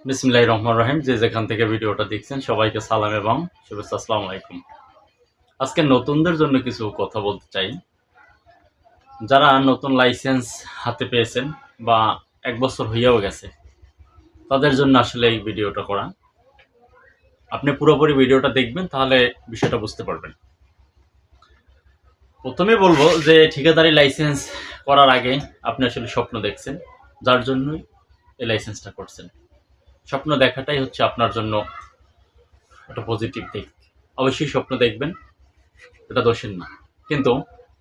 বিসমিল্লাহির রহমানির রহিম। যে যেখান থেকে ভিডিওটা দেখছেন সবাইকে সালাম এবং শুভেচ্ছা। আসসালামু আলাইকুম। আজকে নতুনদের জন্য কিছু কথা বলতে চাই। যারা নতুন লাইসেন্স হাতে পেয়েছেন বা ১ বছর হইয়াও গেছে, তাদের জন্য আসলে এই ভিডিওটা করা। আপনি পুরোপুরি ভিডিওটা দেখবেন, তাহলে বিষয়টা বুঝতে পারবেন। প্রথমেই বলবো যে ঠিকাদারি লাইসেন্স করার আগে আপনি আসলে স্বপ্ন দেখছেন, যার জন্যই এই লাইসেন্সটা করছেন। স্বপ্ন দেখাটাই হচ্ছে আপনার জন্য একটা পজিটিভ দিক। অবশ্যই স্বপ্ন দেখবেন, এটা দোষের না। কিন্তু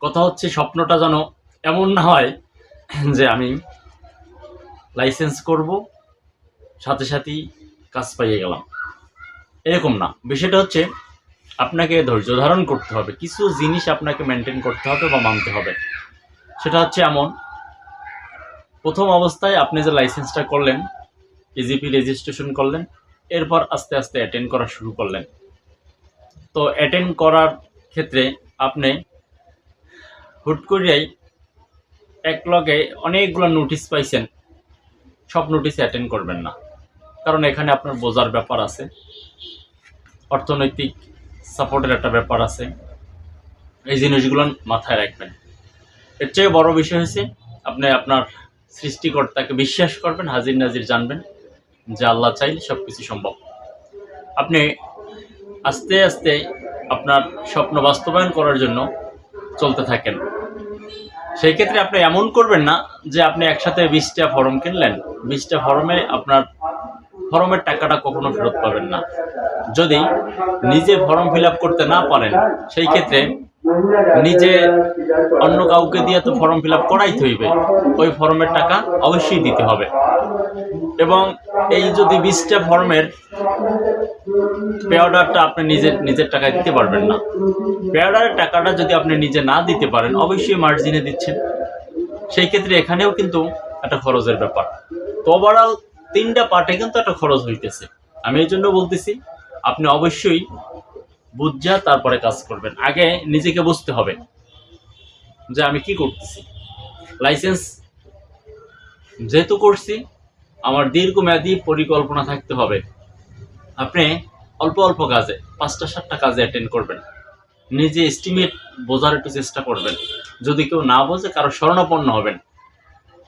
কথা হচ্ছে স্বপ্নটা যেন এমন না হয় যে আমি লাইসেন্স করব, সাথে সাথেই কাজ পাইয়ে গেলাম, এরকম না। বিষয়টা হচ্ছে আপনাকে ধৈর্য ধারণ করতে হবে, কিছু জিনিস আপনাকে মেনটেন করতে হবে বা মানতে হবে। সেটা হচ্ছে এমন, প্রথম অবস্থায় আপনি যে লাইসেন্সটা করলেন, ইজিপি রেজিস্ট্রেশন করলেন, এরপর আস্তে আস্তে অ্যাটেন্ড করা শুরু করলেন। তো অ্যাটেন্ড করার ক্ষেত্রে আপনি হুট করিয়াই এক লগে অনেকগুলো নোটিশ পাইছেন, সব নোটিশে অ্যাটেন্ড করবেন না। কারণ এখানে আপনার বোঝার ব্যাপার আছে, অর্থনৈতিক সাপোর্টের একটা ব্যাপার আছে। এই জিনিসগুলো মাথায় রাখবেন। এর চেয়ে বড় বিষয় হচ্ছে আপনি আপনার সৃষ্টিকর্তাকে বিশ্বাস করবেন, হাজির নাজির জানবেন যে আল্লাহ চাইলে সব কিছু সম্ভব। আপনি আস্তে আস্তে আপনার স্বপ্ন বাস্তবায়ন করার জন্য চলতে থাকেন। সেই ক্ষেত্রে আপনি এমন করবেন না যে আপনি একসাথে 20টা ফর্ম কিনলেন, 20টা ফর্মে আপনার ফর্মের টাকাটা কখনো ফেরত পাবেন না। যদি নিজে ফর্ম ফিল আপ করতে না পারেন, সেই ক্ষেত্রে নিজে অন্য কাউকে দিয়ে তো ফর্ম ফিল আপ করাইতে হইবে, ওই ফর্মের টাকা অবশ্যই দিতে হবে। এবং এই যদি 20টা ফর্মের পে অর্ডারটা আপনি নিজের নিজের টাকায় দিতে পারবেন না। পে অর্ডারের টাকাটা যদি আপনি নিজে না দিতে পারেন, অবশ্যই মার্জিনে দিচ্ছেন, সেই ক্ষেত্রে এখানেও কিন্তু একটা খরচের ব্যাপার। তো ওভারঅল 3টা পার্টে কিন্তু একটা খরচ হইতেছে। আমি এই জন্য বলতেছি আপনি অবশ্যই বুঝা তারপরে কাজ করবেন। আগে নিজেকে বুঝতে হবে যে আমি কি করতেছি। লাইসেন্স যেহেতু করছি, আমার দীর্ঘমেয়াদী পরিকল্পনা থাকতে হবে। আপনি অল্প অল্প কাজে 5টা 7টা কাজে অ্যাটেন্ড করবেন, নিজে এস্টিমেট বোঝার একটু চেষ্টা করবেন। যদি কেউ না বোঝে কারো শরণাপন্ন হবেন,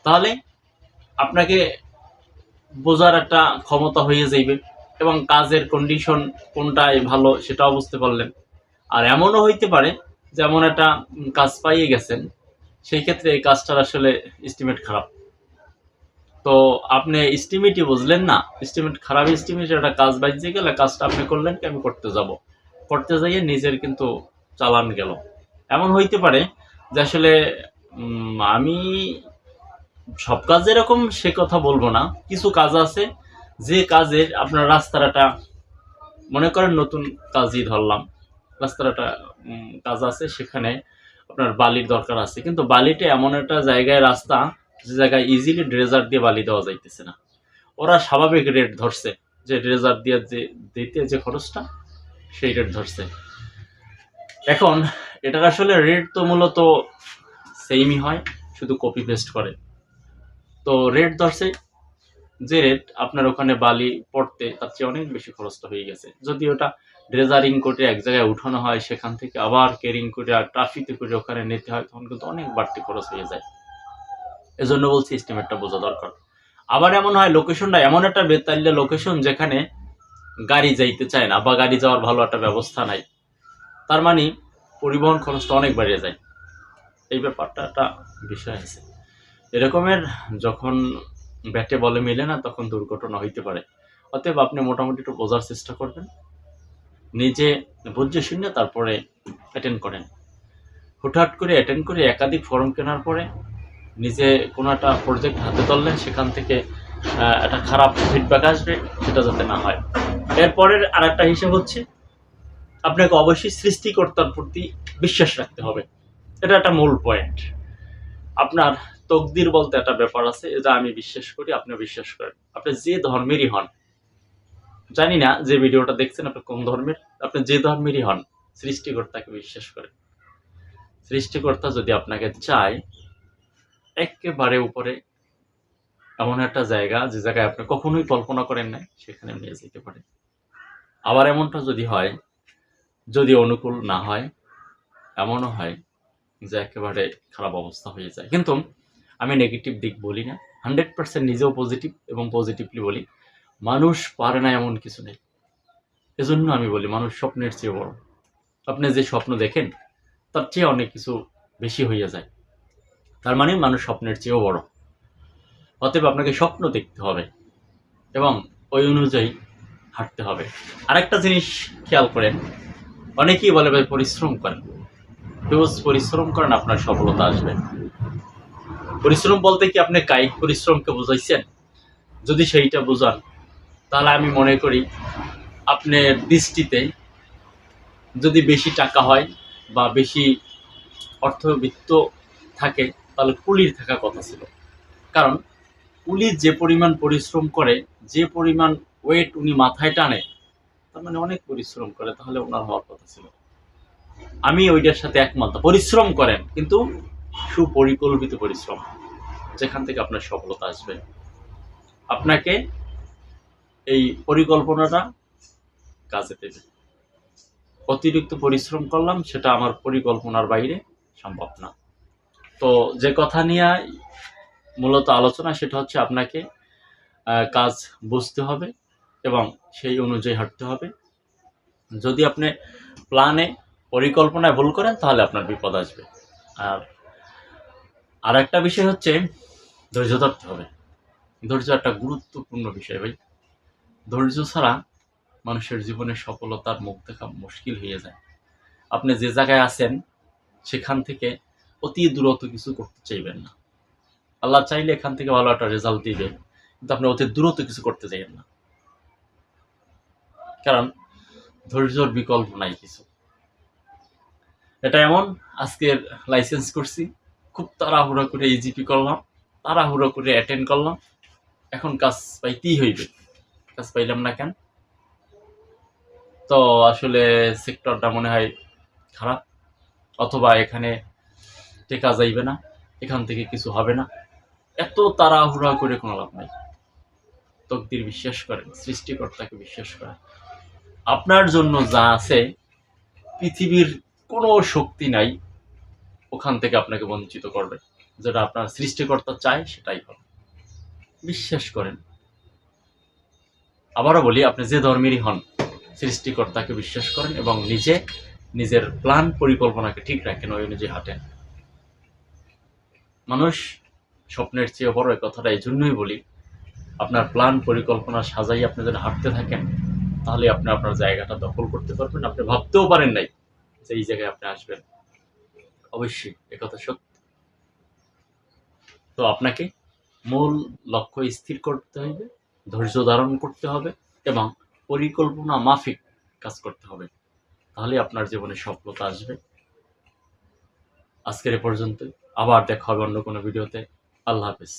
তাহলে আপনাকে বোঝার একটা ক্ষমতা হয়ে যাইবে এবং কাজের কন্ডিশন কোনটাই ভালো সেটাও বুঝতে পারলেন। আর এমনও হইতে পারে যেমন একটা কাজ পাইয়ে গেছেন, সেই ক্ষেত্রে এই কাজটার আসলে এস্টিমেট খারাপ। তো আপনি এস্টিমেটই বুঝলেন না, এস্টিমেট খারাপ, এস্টিমেট একটা কাজ বাজে গেলে কাজটা আপনি করলেন কি আমি করতে যাব, করতে যাইয়ে নিজের কিন্তু চালান গেল। এমন হইতে পারে যে আসলে আমি সব কাজ এরকম সে কথা বলবো না, কিছু কাজ আছে যে কাজের আপনার রাস্তাটা, মনে করেন নতুন কাজই ধরলাম, রাস্তাটা কাজ আছে, সেখানে আপনার বালির দরকার আছে, কিন্তু বালিটা এমন একটা জায়গায় রাস্তা, যে জায়গায় ইজিলি ড্রেজার দিয়ে বালি দেওয়া যাইতেছে না। ওরা স্বাভাবিক রেট ধরছে, যে ড্রেজার দিয়ে যে দিতে যে খরচটা, সেই রেট ধরছে। এখন এটার আসলে রেট তো মূলত সেমই হয়, শুধু কপি পেস্ট করে। তো রেট ধরছে, যে রেট আপনার ওখানে বালি পড়তে তার চেয়ে অনেক বেশি খরচটা হয়ে গেছে। যদি ওটা ড্রেজারিং করে এক জায়গায় উঠানো হয়, সেখান থেকে আবার কেরিং করে আর ট্রাফিতে করে ওখানে নিতে হয়, তখন কিন্তু অনেক বাড়তি খরচ হয়ে যায়। এজন্য বলছি এস্টিমেটটা বোঝা দরকার। আবার এমন হয় লোকেশনটা এমন একটা বেতাল্য লোকেশন, যেখানে গাড়ি যাইতে চায় না বা গাড়ি যাওয়ার ভালো একটা ব্যবস্থা নাই, তার মানে পরিবহন খরচটা অনেক বেড়ে যায়। এই ব্যাপারটা একটা বিষয় আছে। এরকমের যখন ব্যাটে বলে মিলে না, তখন দুর্ঘটনা হইতে পারে। অতএব আপনি মোটামুটি একটু বোঝার চেষ্টা করবেন, নিজে বুঝে শুনে তারপরে অ্যাটেন্ড করেন। হুটহাট করে অ্যাটেন্ড করে একাধিক ফর্ম কেনার পরে নিজে কোনো একটা প্রজেক্ট হাতে ধরলেন, সেখান থেকে একটা খারাপ ফিডব্যাক আসবে, সেটা যাতে না হয়। এরপরের আর একটা হিসাব হচ্ছে আপনাকে অবশ্যই সৃষ্টিকর্তার প্রতি বিশ্বাস রাখতে হবে। এটা একটা মূল পয়েন্ট। আপনার তকদির বলতে একটা ব্যাপার আছে, এটা আমি বিশ্বাস করি, আপনি বিশ্বাস করেন। আপনি যে ধর্মেরই হন, জানি না যে ভিডিওটা দেখছেন আপনি কোন ধর্মের, আপনি যে ধর্মেরই হন, সৃষ্টিকর্তাকে বিশ্বাস করেন। সৃষ্টিকর্তা যদি আপনাকে চায় একেবারে উপরে, এমন একটা জায়গা যে জায়গায় আপনি কখনোই কল্পনা করেন নাই, সেখানে নিয়ে যেতে পারে। আবার এমনটা যদি হয়, যদি অনুকূল না হয়, এমনও হয় যে একেবারে খারাপ অবস্থা হয়ে যায়। কিন্তু আমি নেগেটিভ দিক বলি না, 100% নিজেও পজিটিভ এবং পজিটিভলি বলি। মানুষ পারে না এমন কিছু নেই। এজন্য আমি বলি মানুষ স্বপ্নের চেয়ে বড়। আপনি যে স্বপ্ন দেখেন তার চেয়ে অনেক কিছু বেশি হইয়া যায়। তার মানে মানুষ স্বপ্নের চেয়েও বড়। অতএব আপনাকে স্বপ্ন দেখতে হবে এবং ওই অনুযায়ী হাঁটতে হবে। আরেকটা জিনিস খেয়াল করেন, অনেকেই বলে ভাই পরিশ্রম করেন, রোজ পরিশ্রম করেন আপনার সফলতা আসবে। পরিশ্রম বলতে কি আপনি কায়িক পরিশ্রমকে বুঝাইছেন? যদি সেইটা বুঝান তাহলে আমি মনে করি আপনার দৃষ্টিতে যদি বেশি টাকা হয় বা বেশি অর্থবিত্ত থাকে তাহলে কুলির থাকা কথা ছিল। কারণ কুলি যে পরিমাণ পরিশ্রম করে, যে পরিমাণ ওয়েট উনি মাথায় টানে, তার মানে অনেক পরিশ্রম করে, তাহলে ওনার হওয়ার কথা ছিল। আমি ওইটার সাথে একমত। পরিশ্রম করেন কিন্তু সুপরিকল্পিত পরিশ্রম, যেখান থেকে আপনার সফলতা আসবে। আপনাকে এই পরিকল্পনাটা কাজে দেবে। অতিরিক্ত পরিশ্রম করলাম, সেটা আমার পরিকল্পনার বাইরে সম্ভব না। তো যে কথা নিয়ে মূলত আলোচনা, সেটা হচ্ছে আপনাকে কাজ বুঝতে হবে এবং সেই অনুযায়ী হাঁটতে হবে। যদি আপনি প্ল্যানে পরিকল্পনায় ভুল করেন তাহলে আপনার বিপদ আসবে। আর একটা বিষয় হচ্ছে ধৈর্য ধরতে হবে। ধৈর্য একটা গুরুত্বপূর্ণ বিষয় ভাই। ধৈর্য ছাড়া মানুষের জীবনে সফলতার মুখ দেখা মুশকিল হয়ে যায়। আপনি যে জায়গায় আছেন সেখান থেকে অতি দূরত্ব কিছু করতে চাইবেন না। আল্লাহ চাইলে এখান থেকে ভালো একটা রেজাল্ট দিবে, কিন্তু আপনি অতি দূরত্ব কিছু করতে চাইবেন না, কারণ ধৈর্যর বিকল্প নাই কিছু। এটা এমন, আজকের লাইসেন্স করছি, খুব তাড়াহুড়া করে ইজিপি করলাম, তাড়াহুড়ো করে অ্যাটেন্ড করলাম, এখন কাজ পাইতেই হইবে, কাজ পাইলাম না কেন? তো আসলে সেক্টরটা মনে হয় খারাপ, অথবা এখানে টেকা যাইবে না, এখান থেকে কিছু হবে না। এত তাড়াহুড়া করে কোনো লাভ নাই। তকদির বিশ্বাস করেন, সৃষ্টিকর্তাকে বিশ্বাস করেন। আপনার জন্য যা আছে পৃথিবীর কোনো শক্তি নাই ওখান থেকে আপনাকে বঞ্চিত করবে। যেটা আপনার সৃষ্টিকর্তা চায় সেটাই হবে, বিশ্বাস করেন। আবারও বলি, আপনি যে ধর্মেরই হন, সৃষ্টিকর্তাকে বিশ্বাস করেন এবং নিজের প্ল্যান পরিকল্পনাকে ঠিক রাখেন, ওই অনুযায়ী হাঁটেন। মানুষ স্বপ্নের চেয়ে বড়, এই কথাটা এই জন্যই বলি। আপনার প্ল্যান পরিকল্পনা সাজাই আপনি যদি হাঁটতে থাকেন, তাহলে আপনি আপনার জায়গাটা দখল করতে পারবেন। আপনি ভাবতেও পারেন নাই যে এই জায়গায় আপনি আসবেন। অবশ্যই একথা সত্য। তো আপনাকে মূল লক্ষ্য স্থির করতে হবে, ধৈর্য ধারণ করতে হবে এবং পরিকল্পনা মাফিক কাজ করতে হবে, তাহলে আপনার জীবনে সফলতা আসবে। আজকের এ পর্যন্ত, আবার দেখা হবে অন্য কোনো ভিডিওতে। আল্লাহ হাফেজ।